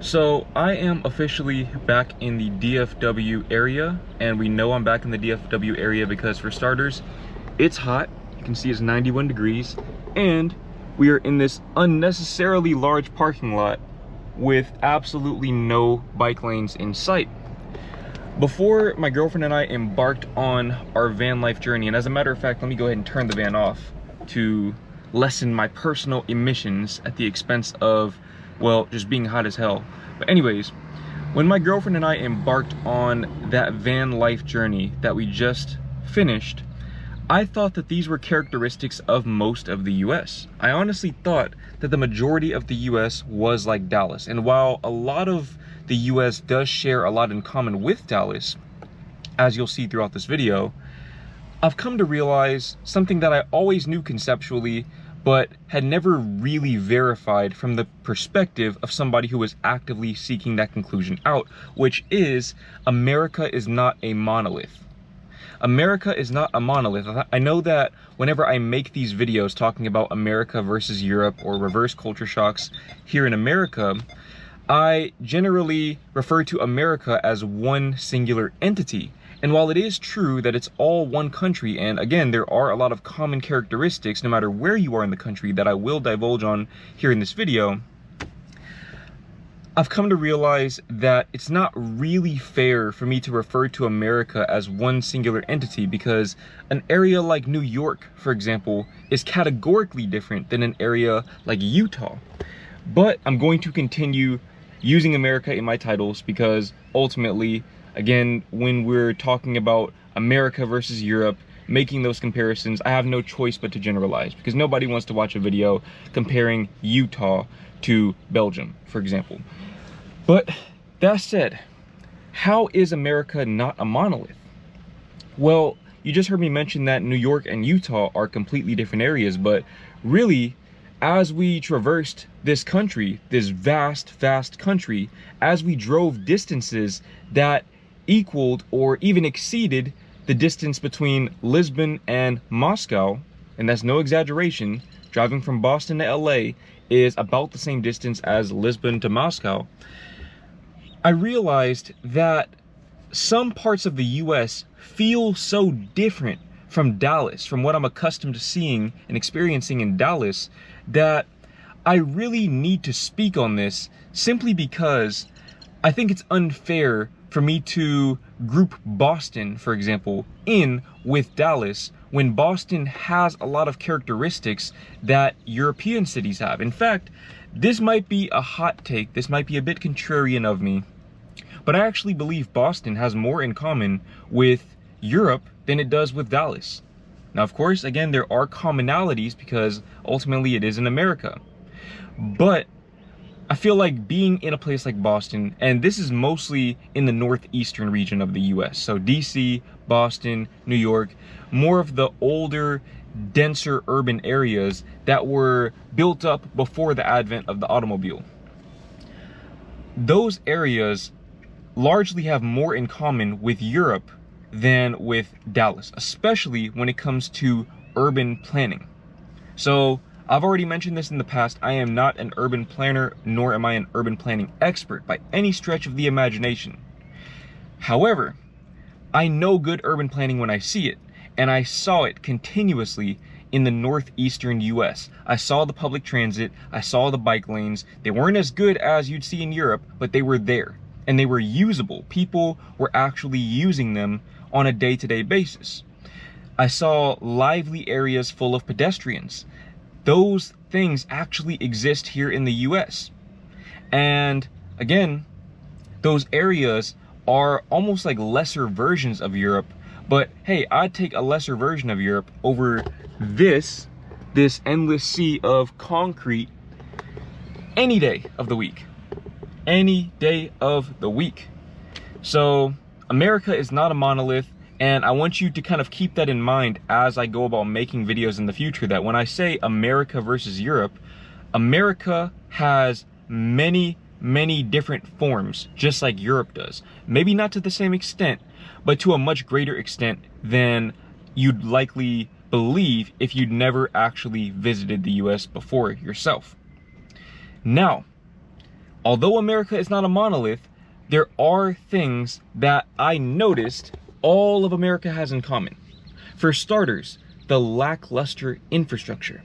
So I am officially back in the DFW area, and we know I'm back in the DFW area because, for starters, it's hot. You can see it's 91 degrees, and we are in this unnecessarily large parking lot with absolutely no bike lanes in sight. Before my girlfriend and I embarked on our van life journey, and as a matter of fact, let me go ahead and turn the van off to lessen my personal emissions at the expense of, well, just being hot as hell. But anyways, when my girlfriend and I embarked on that van life journey that we just finished, I thought that these were characteristics of most of the US. I honestly thought that the majority of the US was like Dallas. And while a lot of the US does share a lot in common with Dallas, as you'll see throughout this video, I've come to realize something that I always knew conceptually, but had never really verified from the perspective of somebody who was actively seeking that conclusion out, which is America is not a monolith. America is not a monolith. I know that whenever I make these videos talking about America versus Europe or reverse culture shocks here in America, I generally refer to America as one singular entity. And while it is true that it's all one country, and again, there are a lot of common characteristics no matter where you are in the country that I will divulge on here in this video, I've come to realize that it's not really fair for me to refer to America as one singular entity, because an area like New York, for example, is categorically different than an area like Utah. But I'm going to continue using America in my titles because ultimately, again, when we're talking about America versus Europe, making those comparisons, I have no choice but to generalize, because nobody wants to watch a video comparing Utah to Belgium, for example. But that said, how is America not a monolith? Well, you just heard me mention that New York and Utah are completely different areas, but really, as we traversed this country, this vast country, as we drove distances that equaled or even exceeded the distance between Lisbon and Moscow, and that's no exaggeration, driving from Boston to LA is about the same distance as Lisbon to Moscow, I realized that some parts of the US feel so different from Dallas, from what I'm accustomed to seeing and experiencing in Dallas, that I really need to speak on this, simply because I think it's unfair for me to group Boston, for example, in with Dallas when Boston has a lot of characteristics that European cities have. In fact, this might be a hot take, this might be a bit contrarian of me, but I actually believe Boston has more in common with Europe than it does with Dallas. Now, of course, again, there are commonalities because ultimately it is in America. But I feel like being in a place like Boston, and this is mostly in the northeastern region of the US, so DC, Boston, New York, more of the older, denser urban areas that were built up before the advent of the automobile. Those areas largely have more in common with Europe than with Dallas, especially when it comes to urban planning. So I've already mentioned this in the past, I am not an urban planner, nor am I an urban planning expert by any stretch of the imagination. However, I know good urban planning when I see it, and I saw it continuously in the northeastern US. I saw the public transit, I saw the bike lanes. They weren't as good as you'd see in Europe, but they were there, and they were usable. People were actually using them on a day-to-day basis. I saw lively areas full of pedestrians. Those things actually exist here in the US. And again, those areas are almost like lesser versions of Europe, but hey, I'd take a lesser version of Europe over this endless sea of concrete any day of the week. Any day of the week. So America is not a monolith, and I want you to kind of keep that in mind as I go about making videos in the future, that when I say America versus Europe, America has many different forms, just like Europe does. Maybe not to the same extent, but to a much greater extent than you'd likely believe if you'd never actually visited the US before yourself. Now, although America is not a monolith, there are things that I noticed all of America has in common. For starters, the lackluster infrastructure.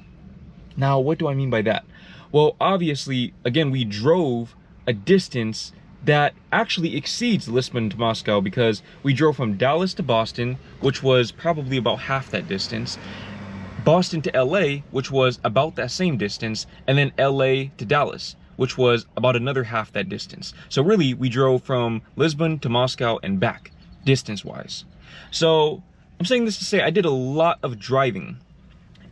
Now, what do I mean by that? Well, obviously, again, we drove a distance that actually exceeds Lisbon to Moscow, because we drove from Dallas to Boston, which was probably about half that distance, Boston to LA, which was about that same distance, and then LA to Dallas, which was about another half that distance. So really, we drove from Lisbon to Moscow and back, distance-wise. So I'm saying this to say I did a lot of driving,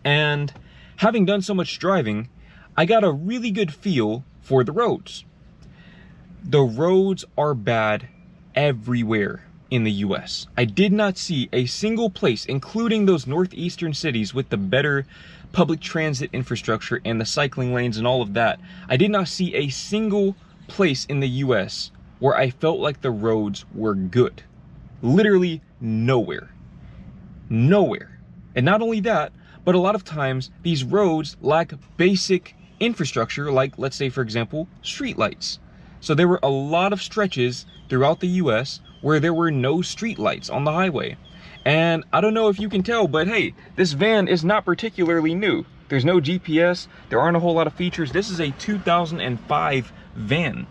and having done so much driving, I got a really good feel for the roads. The roads are bad everywhere in the US. I did not see a single place, including those northeastern cities with the better public transit infrastructure and the cycling lanes and all of that. I did not see a single place in the US where I felt like the roads were good. Literally nowhere. Nowhere. And not only that, but a lot of times these roads lack basic infrastructure, like, let's say, for example, streetlights. So there were a lot of stretches throughout the US where there were no streetlights on the highway. And I don't know if you can tell, but hey, this van is not particularly new. There's no GPS, there aren't a whole lot of features. This is a 2005 van.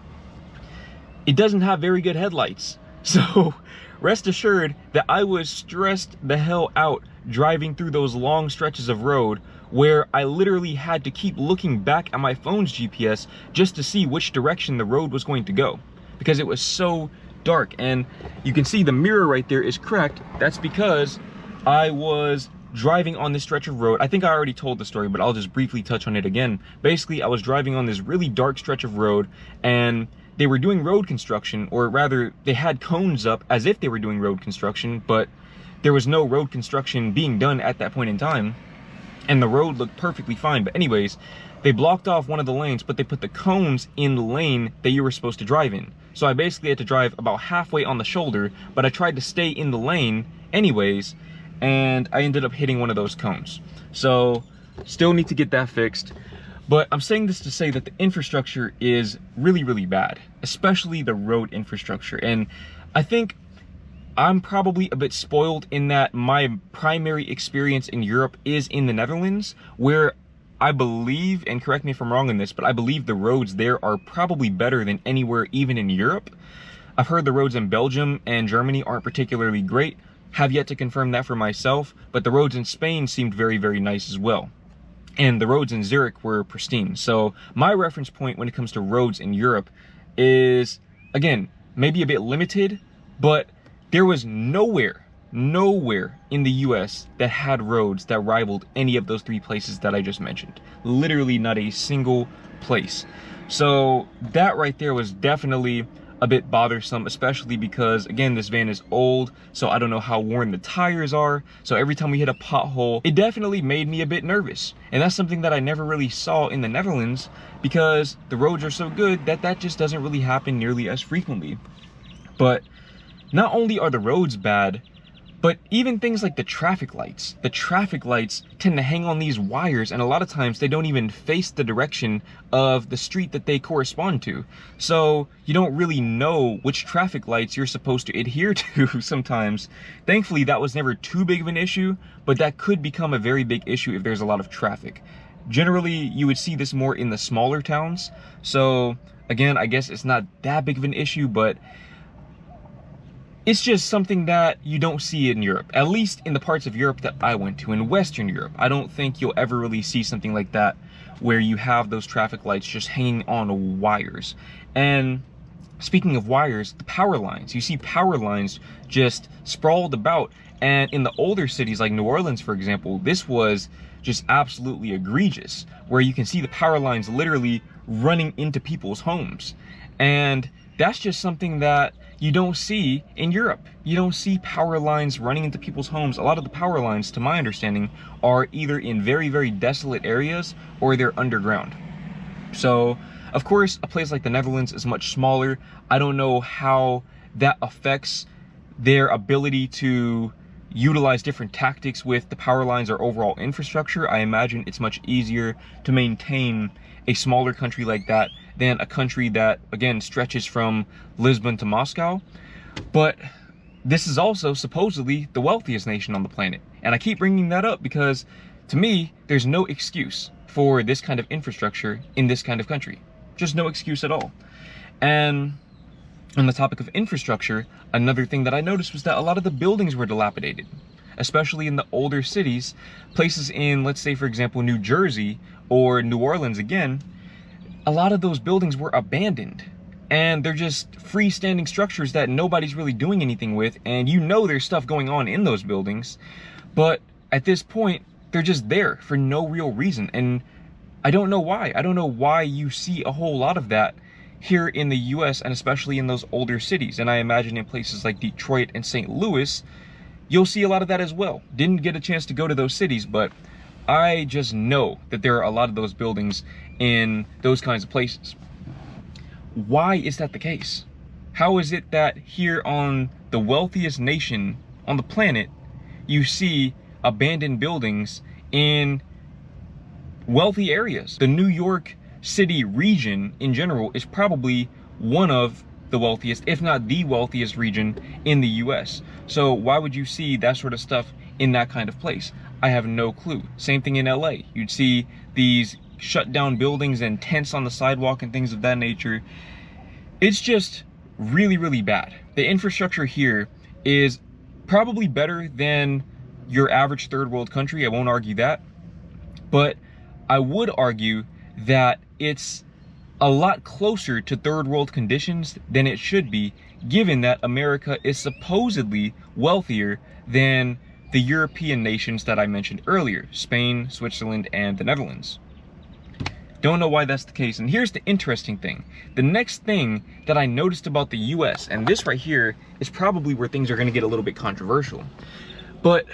It doesn't have very good headlights. So rest assured that I was stressed the hell out driving through those long stretches of road where I literally had to keep looking back at my phone's GPS just to see which direction the road was going to go, because it was so dark. And you can see the mirror right there is cracked. That's because I was driving on this stretch of road. I think I already told the story, but I'll just briefly touch on it again. Basically, I was driving on this really dark stretch of road, and they were doing road construction, or rather, they had cones up as if they were doing road construction, but there was no road construction being done at that point in time, and the road looked perfectly fine. But anyways, they blocked off one of the lanes, but they put the cones in the lane that you were supposed to drive in. So I basically had to drive about halfway on the shoulder, but I tried to stay in the lane anyways, and I ended up hitting one of those cones. So still need to get that fixed. But I'm saying this to say that the infrastructure is really, really bad, especially the road infrastructure. And I think I'm probably a bit spoiled in that my primary experience in Europe is in the Netherlands, where I believe, and correct me if I'm wrong on this, but I believe the roads there are probably better than anywhere even in Europe. I've heard the roads in Belgium and Germany aren't particularly great. Have yet to confirm that for myself, but the roads in Spain seemed very, very nice as well. And the roads in Zurich were pristine. So my reference point when it comes to roads in Europe is, again, maybe a bit limited, but there was nowhere in the US that had roads that rivaled any of those three places that I just mentioned. Literally not a single place. So that right there was definitely a bit bothersome, especially because, again, this van is old, so I don't know how worn the tires are. So every time we hit a pothole, it definitely made me a bit nervous. And that's something that I never really saw in the Netherlands, because the roads are so good that that just doesn't really happen nearly as frequently. But not only are the roads bad, but even things like the traffic lights. The traffic lights tend to hang on these wires, and a lot of times they don't even face the direction of the street that they correspond to. So you don't really know which traffic lights you're supposed to adhere to sometimes. Thankfully, that was never too big of an issue, but that could become a very big issue if there's a lot of traffic. Generally, you would see this more in the smaller towns. So again, I guess it's not that big of an issue, but it's just something that you don't see in Europe, at least in the parts of Europe that I went to. In Western Europe, I don't think you'll ever really see something like that, where you have those traffic lights just hanging on wires. And speaking of wires, the power lines. You see power lines just sprawled about. And in the older cities like New Orleans, for example, this was just absolutely egregious, where you can see the power lines literally running into people's homes. And that's just something that you don't see in Europe. You don't see power lines running into people's homes. A lot of the power lines, to my understanding, are either in very, very desolate areas or they're underground. So, of course, a place like the Netherlands is much smaller. I don't know how that affects their ability to utilize different tactics with the power lines or overall infrastructure. I imagine it's much easier to maintain a smaller country like that than a country that, again, stretches from Lisbon to Moscow. But this is also supposedly the wealthiest nation on the planet. And I keep bringing that up because, to me, there's no excuse for this kind of infrastructure in this kind of country. Just no excuse at all. And on the topic of infrastructure, another thing that I noticed was that a lot of the buildings were dilapidated, especially in the older cities. Places in, let's say, for example, New Jersey or New Orleans again, a lot of those buildings were abandoned. And they're just freestanding structures that nobody's really doing anything with, and you know there's stuff going on in those buildings, but at this point, they're just there for no real reason, and I don't know why. I don't know why you see a whole lot of that here in the US, and especially in those older cities, and I imagine in places like Detroit and St. Louis, you'll see a lot of that as well. Didn't get a chance to go to those cities, but I just know that there are a lot of those buildings in those kinds of places. Why is that the case? How is it that here on the wealthiest nation on the planet, you see abandoned buildings in wealthy areas? The New York City region in general is probably one of the wealthiest, if not the wealthiest region in the US. So why would you see that sort of stuff in that kind of place? I have no clue. Same thing in LA. You'd see these shut down buildings and tents on the sidewalk and things of that nature. It's just really, really bad. The infrastructure here is probably better than your average third world country. I won't argue that. But I would argue that it's a lot closer to third world conditions than it should be, given that America is supposedly wealthier than the European nations that I mentioned earlier, Spain, Switzerland, and the Netherlands. Don't know why that's the case. And here's the interesting thing. The next thing that I noticed about the US, and this right here is probably where things are going to get a little bit controversial, but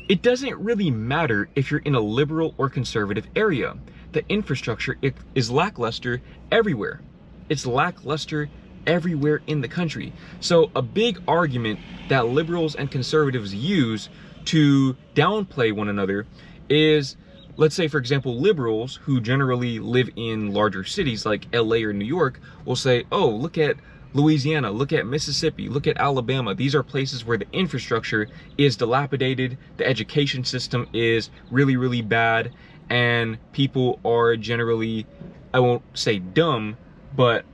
it doesn't really matter if you're in a liberal or conservative area. The infrastructure is lackluster everywhere. It's lackluster everywhere in the country. So a big argument that liberals and conservatives use to downplay one another is, let's say, for example, liberals who generally live in larger cities like LA or New York will say, oh, look at Louisiana, look at Mississippi, look at Alabama. These are places where the infrastructure is dilapidated, the education system is really, really bad, and people are generally, I won't say dumb, but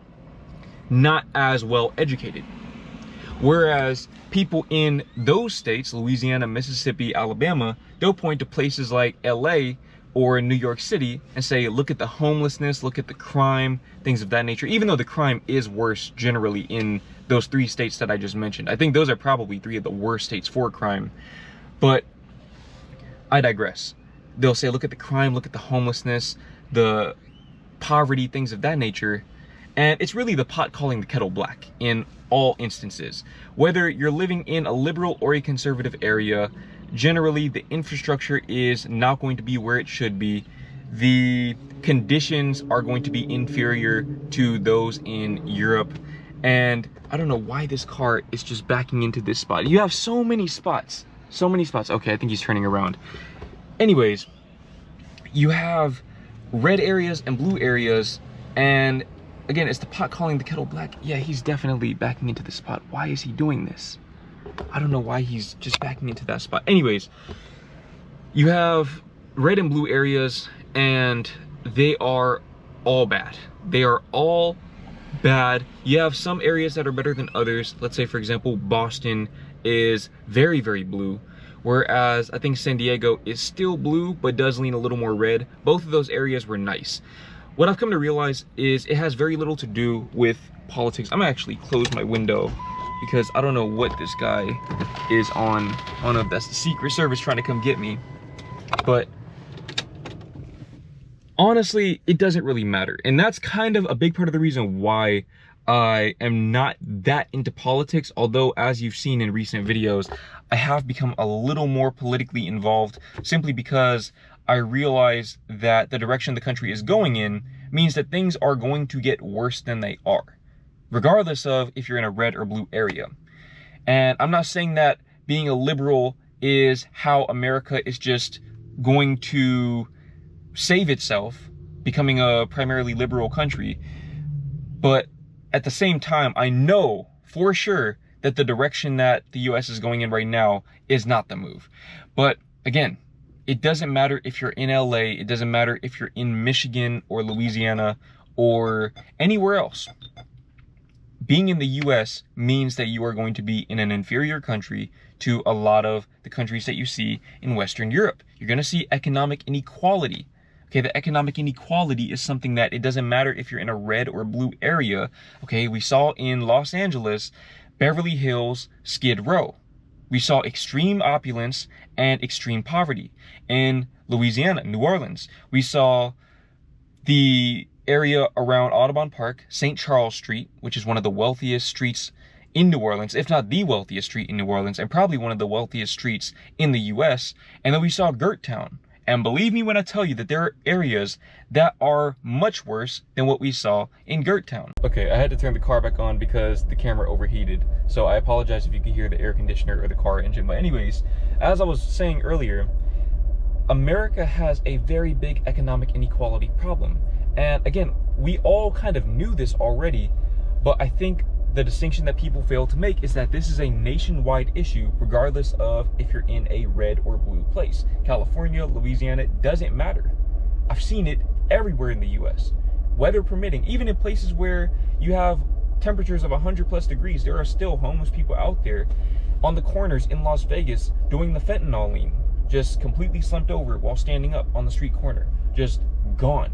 not as well educated. Whereas people in those states, Louisiana, Mississippi, Alabama, they'll point to places like LA or New York City and say, look at the homelessness, look at the crime, things of that nature, even though the crime is worse generally in those three states that I just mentioned. I think those are probably three of the worst states for crime, but I digress. They'll say, look at the crime, look at the homelessness, the poverty, things of that nature. And it's really the pot calling the kettle black in all instances. Whether you're living in a liberal or a conservative area, generally the infrastructure is not going to be where it should be. The conditions are going to be inferior to those in Europe. And I don't know why this car is just backing into this spot. You have so many spots. So many spots. Okay, I think he's turning around. Anyways, you have red areas and blue areas, and again, it's the pot calling the kettle black. Yeah, he's definitely backing into the spot. Why is he doing this? I don't know why he's just backing into that spot. Anyways, you have red and blue areas, and they are all bad. They are all bad. You have some areas that are better than others. Let's say, for example, Boston is very, very blue, whereas I think San Diego is still blue, but does lean a little more red. Both of those areas were nice. What I've come to realize is it has very little to do with politics. I'm gonna actually close my window because I don't know what this guy is on. I don't know if that's the Secret Service trying to come get me, but honestly, it doesn't really matter. And that's kind of a big part of the reason why I am not that into politics, although as you've seen in recent videos, I have become a little more politically involved simply because I realize that the direction the country is going in means that things are going to get worse than they are, regardless of if you're in a red or blue area. And I'm not saying that being a liberal is how America is just going to save itself, becoming a primarily liberal country, But at the same time, I know for sure that the direction that the US is going in right now is not the move. But again, it doesn't matter if you're in LA, it doesn't matter if you're in Michigan or Louisiana or anywhere else. Being in the US means that you are going to be in an inferior country to a lot of the countries that you see in Western Europe. You're going to see economic inequality. Okay, the economic inequality is something that it doesn't matter if you're in a red or blue area. Okay, we saw in Los Angeles, Beverly Hills, Skid Row. We saw extreme opulence and extreme poverty. In Louisiana, New Orleans, we saw the area around Audubon Park, St. Charles Street, which is one of the wealthiest streets in New Orleans, if not the wealthiest street in New Orleans, and probably one of the wealthiest streets in the US. And then we saw Gert Town. And believe me when I tell you that there are areas that are much worse than what we saw in Gert Town. Okay, I had to turn the car back on because the camera overheated. So I apologize if you could hear the air conditioner or the car engine. But anyways, as I was saying earlier, America has a very big economic inequality problem. And again, we all kind of knew this already, but I think the distinction that people fail to make is that this is a nationwide issue, regardless of if you're in a red or blue place. California, Louisiana, doesn't matter. I've seen it everywhere in the US. Weather permitting, even in places where you have temperatures of 100+ degrees, there are still homeless people out there on the corners in Las Vegas doing the fentanyl lean, just completely slumped over while standing up on the street corner, just gone,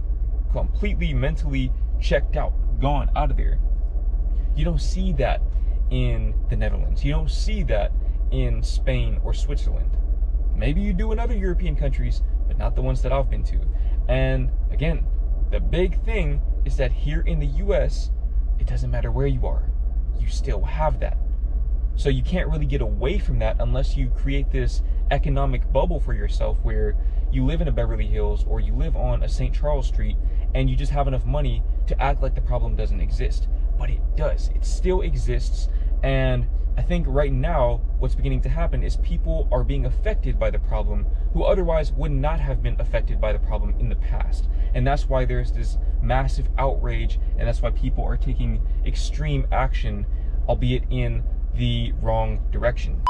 completely mentally checked out, gone out of there. You don't see that in the Netherlands. You don't see that in Spain or Switzerland. Maybe you do in other European countries, but not the ones that I've been to. And again, the big thing is that here in the US, it doesn't matter where you are, you still have that. So you can't really get away from that unless you create this economic bubble for yourself where you live in a Beverly Hills or you live on a St. Charles Street and you just have enough money to act like the problem doesn't exist. But it does. It still exists. And I think right now what's beginning to happen is people are being affected by the problem who otherwise would not have been affected by the problem in the past. And that's why there's this massive outrage, and that's why people are taking extreme action, albeit in the wrong direction.